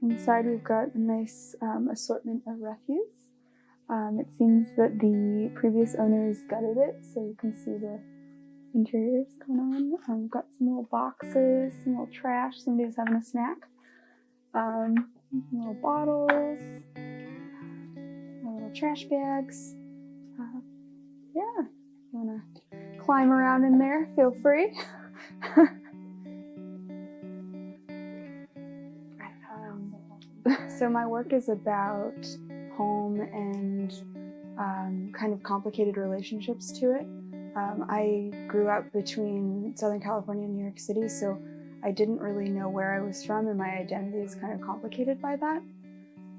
Inside we've got a nice assortment of refuse. It seems that the previous owners gutted it, so you can see the interiors going on. We've got some little boxes, some little trash, somebody's having a snack. Some little bottles, little trash bags. Yeah, if you want to climb around in there, feel free. So my work is about home and kind of complicated relationships to it. I grew up between Southern California and New York City, so I didn't really know where I was from, and my identity is kind of complicated by that.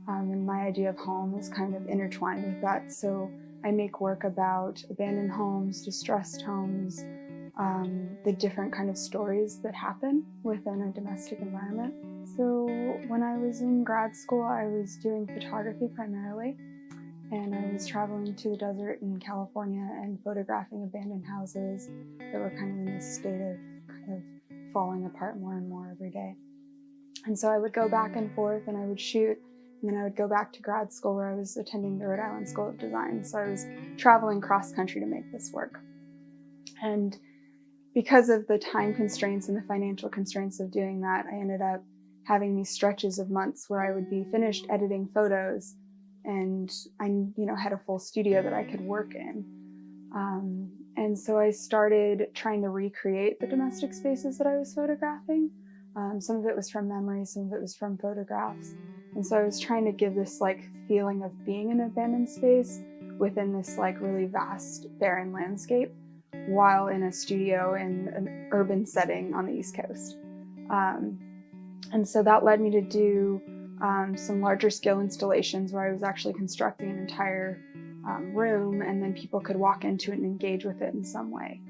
And my idea of home is kind of intertwined with that. So I make work about abandoned homes, distressed homes, the different kind of stories that happen within a domestic environment. So when I was in grad school, I was doing photography primarily, and I was traveling to the desert in California and photographing abandoned houses that were kind of in this state of kind of falling apart more and more every day. And so I would go back and forth and I would shoot, and then I would go back to grad school where I was attending the Rhode Island School of Design. So I was traveling cross country to make this work. And because of the time constraints and the financial constraints of doing that, I ended up having these stretches of months where I would be finished editing photos and I had a full studio that I could work in. And so I started trying to recreate the domestic spaces that I was photographing. Some of it was from memory, some of it was from photographs. And so I was trying to give this feeling of being in an abandoned space within this really vast, barren landscape while in a studio in an urban setting on the East Coast. And so that led me to do some larger scale installations where I was actually constructing an entire room, and then people could walk into it and engage with it in some way.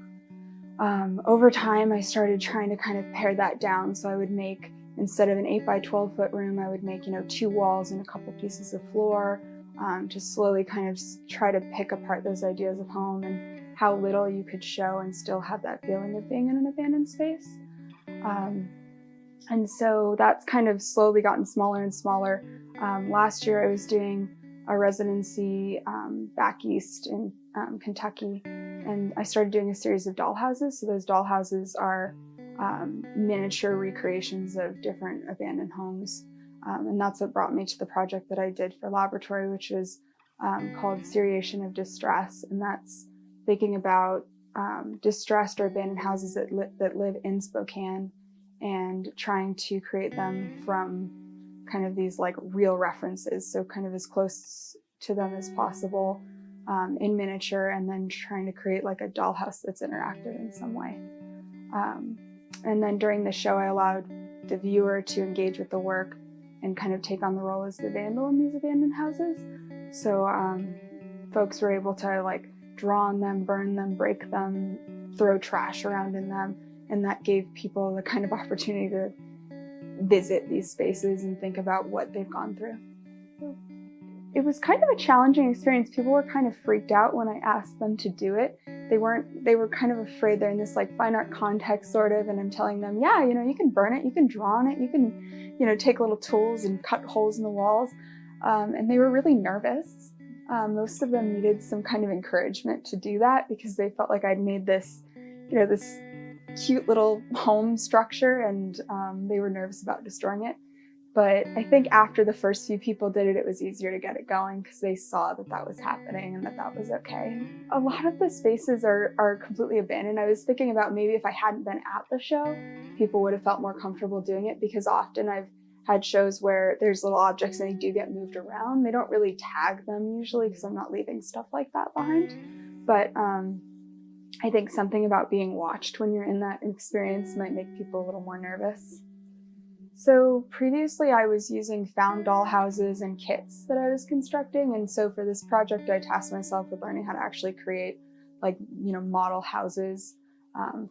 Over time, I started trying to kind of pare that down. So I would make, instead of an 8 by 12 foot room, I would make 2 walls and a couple pieces of floor to slowly kind of try to pick apart those ideas of home and how little you could show and still have that feeling of being in an abandoned space. And so that's kind of slowly gotten smaller and smaller. Last year I was doing a residency back east in Kentucky, and I started doing a series of dollhouses. So those dollhouses are miniature recreations of different abandoned homes. And that's what brought me to the project that I did for laboratory, which was called Seriations of Distress. And that's thinking about distressed or abandoned houses that live in Spokane and trying to create them from kind of these real references. So kind of as close to them as possible in miniature, and then trying to create a dollhouse that's interactive in some way. And then during the show, I allowed the viewer to engage with the work and kind of take on the role as the vandal in these abandoned houses. So folks were able to draw on them, burn them, break them, throw trash around in them. And that gave people the kind of opportunity to visit these spaces and think about what they've gone through. So it was kind of a challenging experience. People were kind of freaked out when I asked them to do it. They were kind of afraid. They're in this fine art context sort of, and I'm telling them, yeah, you can burn it, you can draw on it, you can, take little tools and cut holes in the walls. And they were really nervous. Most of them needed some kind of encouragement to do that because they felt like I'd made this, this cute little home structure, and they were nervous about destroying it. But I think after the first few people did it, it was easier to get it going because they saw that that was happening and that was okay. A lot of the spaces are completely abandoned. I was thinking about maybe if I hadn't been at the show, people would have felt more comfortable doing it, because often I've had shows where there's little objects and they do get moved around. They don't really tag them usually because I'm not leaving stuff like that behind. But I think something about being watched when you're in that experience might make people a little more nervous. So previously I was using found dollhouses and kits that I was constructing. And so for this project, I tasked myself with learning how to actually create model houses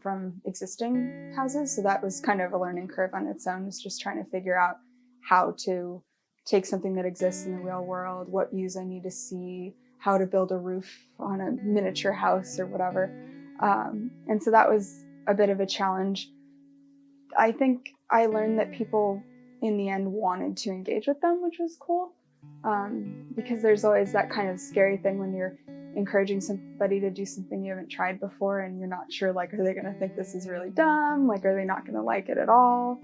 from existing houses. So that was kind of a learning curve on its own, was just trying to figure out how to take something that exists in the real world, what views I need to see, how to build a roof on a miniature house or whatever. And so that was a bit of a challenge. I think I learned that people in the end wanted to engage with them, which was cool. Because there's always that kind of scary thing when you're encouraging somebody to do something you haven't tried before and you're not sure, like, are they going to think this is really dumb? Like, are they not going to like it at all?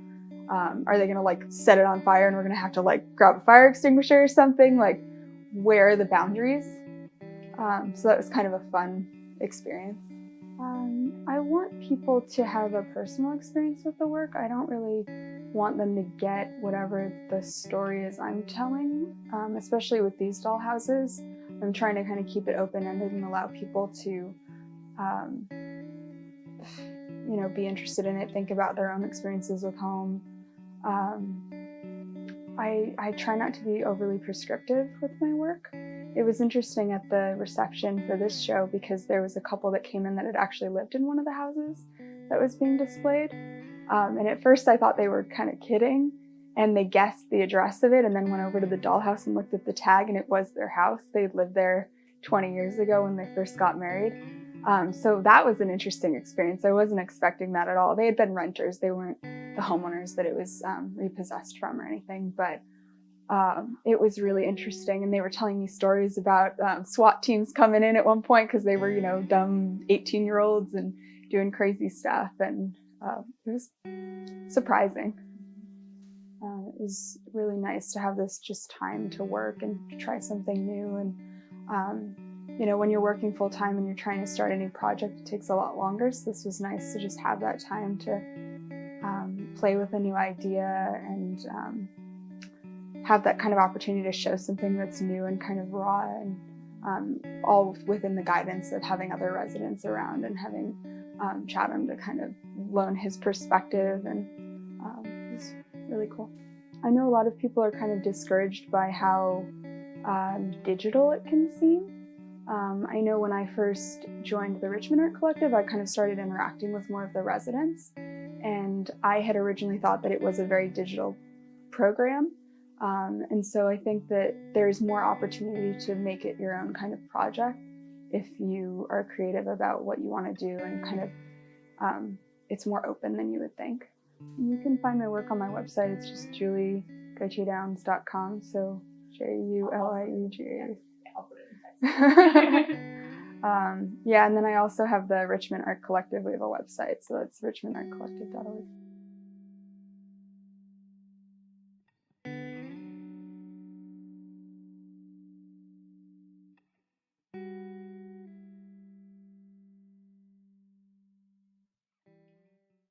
Are they going to like set it on fire and we're going to have to like grab a fire extinguisher or something? Like, where are the boundaries? So that was kind of a fun experience. I want people to have a personal experience with the work. I don't really want them to get whatever the story is I'm telling, especially with these doll houses. I'm trying to kind of keep it open-ended and allow people to, be interested in it, think about their own experiences with home. I try not to be overly prescriptive with my work. It was interesting at the reception for this show because there was a couple that came in that had actually lived in one of the houses that was being displayed. And at first I thought they were kind of kidding, and they guessed the address of it and then went over to the dollhouse and looked at the tag, and it was their house. They'd lived there 20 years ago when they first got married. So that was an interesting experience. I wasn't expecting that at all. They had been renters. They weren't the homeowners that it was repossessed from or anything, but it was really interesting. And they were telling me stories about SWAT teams coming in at one point because they were, dumb 18-year-olds and doing crazy stuff. And it was surprising. It was really nice to have this just time to work and to try something new. And, when you're working full time and you're trying to start a new project, it takes a lot longer. So this was nice to just have that time to play with a new idea and have that kind of opportunity to show something that's new and kind of raw, and all within the guidance of having other residents around and having Chatham to kind of loan his perspective, and it was really cool. I know a lot of people are kind of discouraged by how digital it can seem. I know when I first joined the Richmond Art Collective, I kind of started interacting with more of the residents, and I had originally thought that it was a very digital program. And so I think that there's more opportunity to make it your own kind of project if you are creative about what you want to do, and kind of it's more open than you would think. You can find my work on my website. It's just juliegautier-downes.com. So JULIEGA. I'll put it in text. Yeah, and then I also have the Richmond Art Collective. We have a website, so that's richmondartcollective.org.